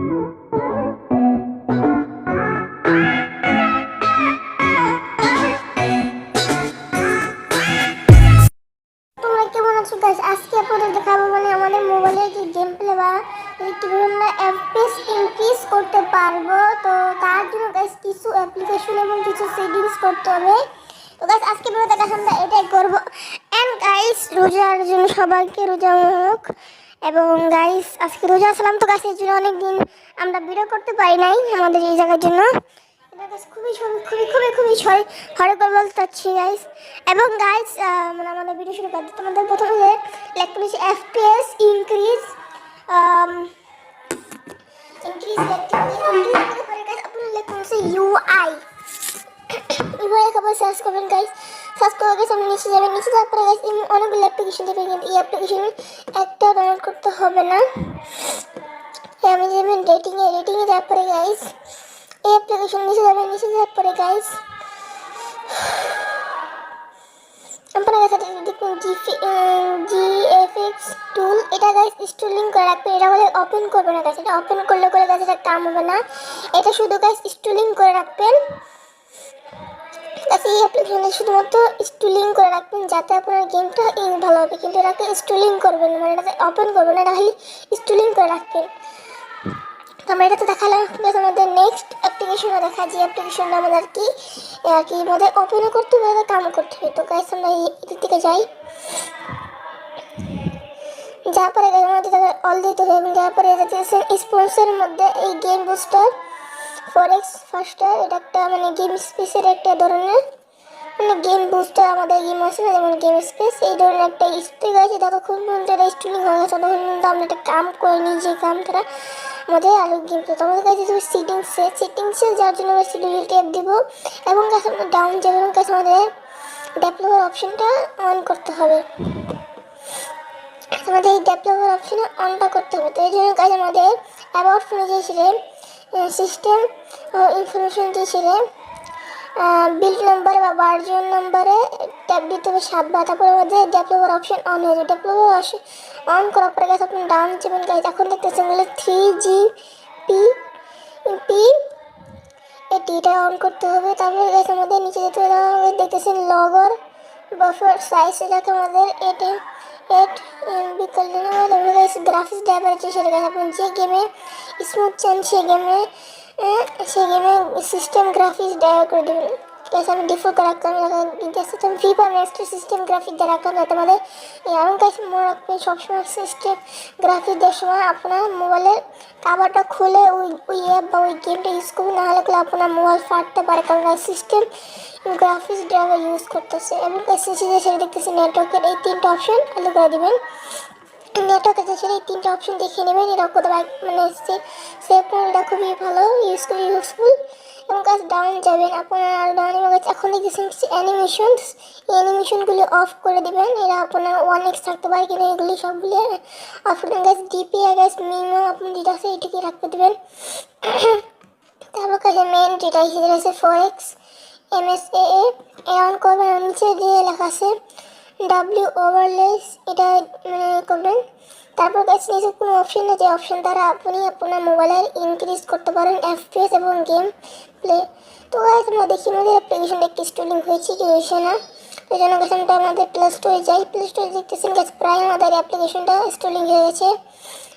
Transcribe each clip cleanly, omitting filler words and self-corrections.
আজকে আপনাদের দেখাবো মানে আমাদের মোবাইলে যে গেম প্লে বা কিভাবে আমরা এফপিএস ইনক্রিজ করতে পারবো। তো তার জন্য গাইস কিছু অ্যাপ্লিকেশন এবং কিছু সেটিংস করতে হবে। তো গাইস আজকে ভিডিওতে গাইস আমরা এটাই করব। এন্ড গাইস রোজার জন্য সবাইকে রোজা মুবারক। এবং গাইস আজকে রোজা আসলাম, তো গাইস এর জন্য অনেকদিন আমরা ভিডিও করতে পারি নাই আমাদের এই জায়গার জন্য। খুবই হরে করে বলতে চাচ্ছি গাইস। এবং গাইস মানে আমাদের ভিডিও শুরু করতে তোমাদের প্রথমে লিখতে হচ্ছে এফপিএস ইনক্রিজ লিখতে পরে গাইস আপনারা লিখতে হচ্ছে ইউআই খাবার সার্চ করবেন গাইস। সার্চ করে গাইস আপনি নিচে যাবেন, নিচে যাওয়ার পরে গাইস অনেকগুলো অ্যাপ্লিকেশন দেবেন, কিন্তু এই অ্যাপ্লিকেশন একটা ডাউনলোড করতে হবে না। আমি যাবেন রেটিংয়ে যাওয়ার পরে গাইস এই অ্যাপ্লিকেশন নিচে যাবেন, নিচে যাওয়ার পরে গাইস আপনারা কাছে দেখুন জিএফএক্স টুল, এটা গাইস ইনস্টলিং করে রাখবেন। এটা বলে ওপেন করবে না গাইস, এটা ওপেন করলে গাইস এটা কাম হবে না। এটা শুধু গাইস ইনস্টলিং করে রাখবেন। গাইস এই অ্যাপ্লিকেশনে শুধুমাত্র ইনস্টলিং করে রাখবেন যাতে আপনার গেমটা ভালো হবে, কিন্তু এটাকে ইনস্টলিং করবেন না, মানে এটাকে ওপেন করবেন না, এটা খালি ইনস্টলিং করে রাখবেন। আমরা এটাতে দেখালাম আমাদের নেক্সট অ্যাপ্লিকেশনে দেখা যে অ্যাপ্লিকেশনটা আমাদের কি আমাদের ওপেনও করতে হবে, কামও করতে হবে। তো গাইস আমরা এদিক থেকে যাই, যাওয়ার পরে আমাদের অল দিতে হবে। এবং যাওয়ার পরে স্পন্সরের মধ্যে এই গেম বুস্টার ফরেক্স ফাস্টার, এটা একটা মানে গেম স্পেসের একটা ধরনের মানে গেম বুস্টার আমাদের গেম আছে না, যেমন গেম স্পেস এই ধরনের একটা স্প্রে আছে। ততক্ষণ পর্যন্ত এটা স্টুডিং হয়ে গেছে, ততক্ষণ পর্যন্ত আমরা একটা কাম করে নিই, যে কাম তারা আমাদের আরও গেম তো আমাদের কাছে সেটিংসে যার জন্য আমরা শিডিউল ট্যাব দিব। এবং কাছে আমরা ডাউন যাবে এবং কাছে আমাদের ডেভেলপার অপশনটা অন করতে হবে। আমাদের এই ডেভেলপার অপশনে অনটা করতে হবে। তো এই জন্য কাজ আমাদের অ্যাবাউট ফোনে দিয়েছিলে সিস্টেম ইনফরমেশন দিয়েছিলে বিল্ড নাম্বার বা ভার্জন নাম্বারে ট্যাব দিতে হবে 7 বার। তারপরে আমাদের ডেভেলপার অপশন অন হয়ে যাবে। ডেভেলপার অপশন অন করার পরে গেছে আপনি ডাউন যাবেন গাইজ। এখন দেখতেছেন বলে 3GP এটা অন করতে হবে। তারপরে গেছে আমাদের নিচে যেতে হবে, দেখতেছেন লগর বাফার সাইজ, এটাকে আমাদের 8 MB করলে আমাদের গ্রাফিক্স ড্রাইভার আছে সেটা গেছে আপনি যে গেমে স্মুথ চান সেই গেমে সিস্টেম গ্রাফিক্স ড্রাইভার করে দেবেন। कैसे আমি ডিফল্ট করে রাখলাম, দেখতে তুমি free fire master system graphic দিয়ে রাখলাম যাতে আমাদের এমন কাছে মনে রাখবেন সবসময় সিস্টেম গ্রাফিক দেওয়ার সময় আপনার মোবাইলের কাভারটা খুলে ওই অ্যাপ বা ওই গেমটা ইউজ করবেন, নাহলে আপনার মোবাইল ফাটতে পারে, কারণ সিস্টেম গ্রাফিক্স ড্রাইভার ইউজ করতেছে। এবং সেটা দেখতেছে নেটওয়ার্কের এই 3টা অপশন চালু করে দেবেন। নেটওয়ার্কের যে এই 3টা অপশন দেখে নেবেন, এটা কোথায় মানে সেভ এটা খুবই ভালো ইউজফুল। এবং কাজ ডাউন যাবেন আপনার, আর ডাউন কাছে এখন দেখতেছেন অ্যানিমেশনস, এই অ্যানিমেশনগুলি অফ করে দেবেন। এরা আপনার 1x থাকতে পারে, কিন্তু এগুলি সবগুলি অফ করে দেবেন। গাছ ডিপিআই গাছ মিনিমাম আপনি যেটা আছে এটিকে রাখতে দেবেন। তারপর কাছে মেন যেটা আছে 4x MSAA অন করবেন। নিচে দিয়ে লেখা আছে ডাব্লিউ ওভারলেস, এটা মানে করবেন। তারপর কাছে নিচে কোনো অপশন আছে, অপশন দ্বারা আপনি আপনার মোবাইলের ইনক্রিজ করতে পারেন এফপিএস এবং গেম প্লে। তো গাইস আমরা দেখি আমাদের অ্যাপ্লিকেশনটা একটু ইনস্টলিং হয়েছে কি হয়েছে না। তো জন্য কাছে আমরা আমাদের প্লে স্টোরে যাই, প্লে স্টোরে দেখতেছেন গাছ প্রায় আমাদের অ্যাপ্লিকেশনটা ইনস্টলিং হয়ে গেছে।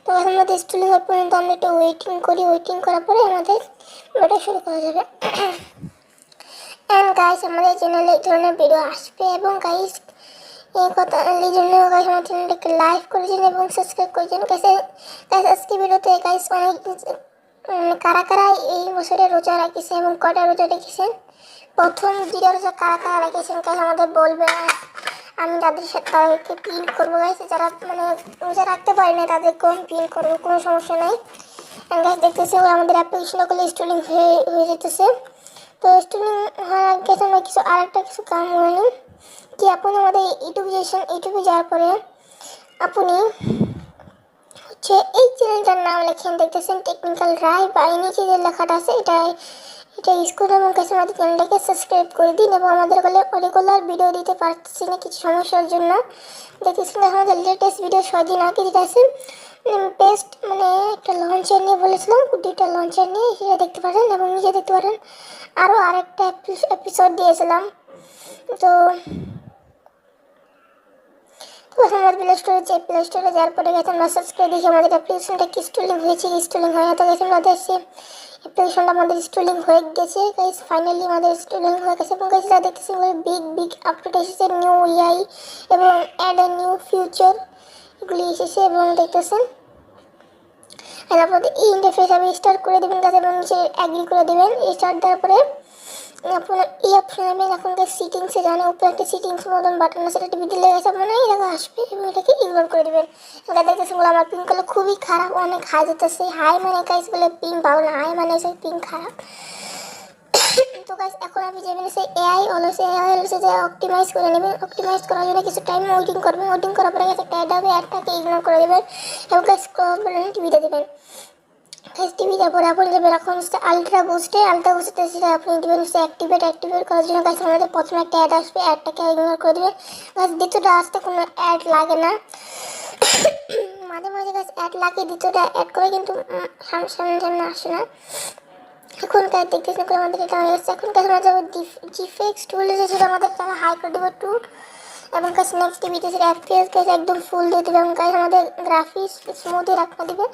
তো এখন আমাদের ইনস্টলিং হওয়ার পর্যন্ত আমরা একটু ওয়েটিং করি, ওয়েটিং করার পরে আমাদের ওটা শুরু করা যাবে। অ্যান্ড গাইস আমাদের চ্যানেলে এই ধরনের ভিডিও আসবে। এবং গাইস এই কথা এই জন্য গাইস আমার চ্যানেলটাকে লাইক করেছেন এবং সাবস্ক্রাইব করেছেন। গাইস আজকে ভিডিওতে গাইস অনেক কারা কারা এই বছরে রোজা রাখিছে এবং কটা রোজা রেখেছেন, প্রথম 2টা রোজা কারা কারা রেখেছেন গাইস আমাদের বলবেন, আমি তাদের সাথে তাদেরকে পিন করবো। গাইস যারা মানে রোজা রাখতে পারে না তাদেরকে আমি পিন করবো, কোনো সমস্যা নেই। গাইস দেখতেছে আমাদের অ্যাপ্লিকেশনগুলো ইনস্টলিং হয়ে যেতেছে। তো স্টুডিং হওয়ার আগে আমরা কিছু আরেকটা কিছু কাম হয়নি কি, আপনি আমাদের ইউটিউবে যাওয়ার পরে আপনি হচ্ছে এই চ্যানেলটার নাম লেখেন, দেখতেছেন টেকনিক্যাল রায় বা এই নিচে যে লেখাটা আছে এটা ইউজ করে আমার কাছে আমাদের চ্যানেলটাকে সাবস্ক্রাইব করে দিন। এবং আমাদের রেগুলার ভিডিও দিতে পারতেছি না কিছু সমস্যার জন্য, দেখতেছেন আমাদের লেটেস্ট ভিডিও 6 দিন আগে যেটা আছে বেস্ট মানে একটা লঞ্চার নিয়ে বলেছিলাম, 2টা লঞ্চার নিয়ে, সেটা দেখতে পারেন। এবং নিচে দেখতে পারেন আরও আরেকটা এপিসোড দিয়েছিলাম। তো আমাদের প্লে স্টোরে যে প্লে স্টোরে যাওয়ার পরে গেছে আমরা সার্চ করে দেখি আমাদের অ্যাপ্লিকেশনটা কি স্টলিং হয়েছে, কি স্টলিং হয় না। তো গেছে আমাদের সে অ্যাপ্লিকেশনটা আমাদের স্টলিং হয়ে গেছে গাইস, ফাইনালি আমাদের স্টলিং হয়ে গেছে। এবং গাইস যা দেখতেছি বিগ বিগ আপডেট এসেছে, নিউ ইআই এবং অ্যাড এ নিউ ফিউচার এগুলি এসেছে। এবং দেখতেছেন আপনাদের এই ইন্টারফেস আপনি স্টার্ট করে দেবেন গাছ, এবং নিচে অ্যাগ্রি করে দেবেন। স্টার্ট দেওয়ার পরে আপনার এই অপশন আমি এখনকার সিটিংসে জানে উপরে একটা সিটিংস মতন বাটন আছে, সেটা টিভি দিলে গেছে আপনার এরকম আসবে এবং এটাকে ইগনোর করে দেবেন। এটা দেখতেছেন বলে আমার পিঙ্ক কালার খুবই খারাপ, অনেক হাই যেতেছে। হাই মানে গাইস বলে পিঙ্ক পাবো না, হাই মানে সেই পিঙ্ক খারাপ। তো গাইস এখন আমি যাবেন সেই এআই অলসে যে অপটিমাইজ করে নেবেন। অপটিমাইজ করার জন্য কিছু টাইম ওয়েটিং করবেন। ওয়েটিং করার পরে গেছে একটা অ্যাড হবে, অ্যাডটাকে ইগনোর করে দেবেন এবং গাইস টিভিতে দেবেন। টিভি তারপরে আপনি দেবেন এখন হচ্ছে আলট্রা বুস্টে সেটা আপনি দেবেন হচ্ছে অ্যাক্টিভেট করার জন্য গাছ আমাদের প্রথমে একটা অ্যাড আসবে, অ্যাডটাকে ইগনোর করে দেবেন। গাছ দ্বিতীয়টা আসতে কোনো অ্যাড লাগে না, মাঝে মাঝে গাছ অ্যাড লাগে, দ্বিতীয়টা অ্যাড করে কিন্তু সামনে আসে না। এখনকার দেখতেছেন করে আমাদের এটা হয়ে যাচ্ছে। এখনকার আমরা যাবো জিফেক্স টুল এসেছিল আমাদের, তারা হাই করে দেবো 2 এবং কাছে নেক্সট টিভিতে সেটা এফপিএস কাছে একদম ফুল দিয়ে দেবে এবং কাছে আমাদের গ্রাফিক্স স্মুথই রাখতে দেবে।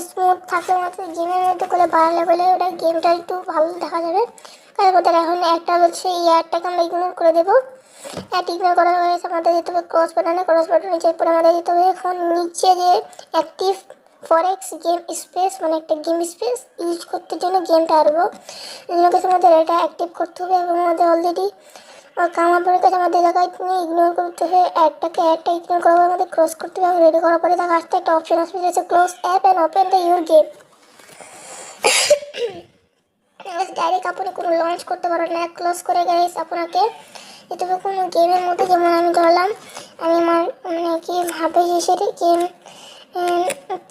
স্মুথ থাকলে আমাদের গেমের মধ্যে করে বাড়ালে বলে ওটা গেমটা একটু ভালো দেখা যাবে। কারণ ওদের এখন একটা হচ্ছে এই অ্যাডটাকে আমরা ইগনোর করে দেবো। অ্যাড ইগনোর করার হয়েছে আমাদের যেতে হবে ক্রস বাটনে নিচে পরে আমাদের যেতে হবে এখন নিচে যে অ্যাক্টিভ ফরেক্স গেম স্পেস মানে একটা গেম স্পেস ইউজ করতে জন্য গেমটা আরবো আমাদের এটা অ্যাক্টিভ করতে হবে। এবং আমাদের অলরেডি কামার কাছে আমাদের জায়গায় নিয়ে ইগনোর করতে হবে অ্যাডটা ইগনোর করার পর আমাদের ক্লোজ করতে হবে। এবং রেডি করার পরে দেখা আসতে একটা অপশন আসবে যেটা close app and open the your game. Direct আপনি কোনো লঞ্চ করতে পারেন না, ক্লোজ করে গাইস আপনাকে যেতে হবে কোনো গেমের মধ্যে। যেমন আমি ধরলাম আমি আমার মানে কি ভাবে হিসেবে গেম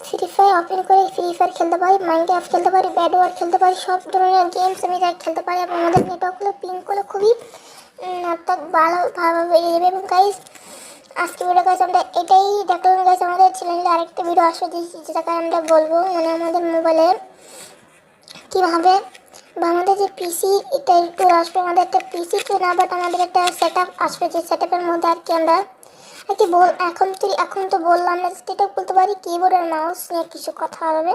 ফ্রি ফায়ার ওপেন করে ফ্রি ফায়ার খেলতে পারি, মাইনক্রাফট খেলতে পারি, ব্যাড ওয়ার খেলতে পারি, সব ধরনের গেমস আমি যা খেলতে পারি। এবং আমাদের নেটওয়ার্কগুলো পিঙ্কগুলো খুবই অর্থাৎ ভালোভাবে বেরিয়ে যাবে। এবং গাইস আজকে ভিডিও গাইস আমরা এটাই দেখলাম গাইস, আমাদের চ্যানেলে আরেকটা ভিডিও আসবে যেটাকে আমরা বলবো মানে আমাদের মোবাইলে কীভাবে বা আমাদের যে পিসি এটা একটু আসবে। আমাদের একটা পিসি তো না, বাট আমাদের একটা সেট আপ আসবে, যে সেট আপের মধ্যে আর কি আমরা আর কি এখন তো বললাম না, যেটা বলতে পারি কিবোর্ড আর মাউস নিয়ে কিছু কথা হবে।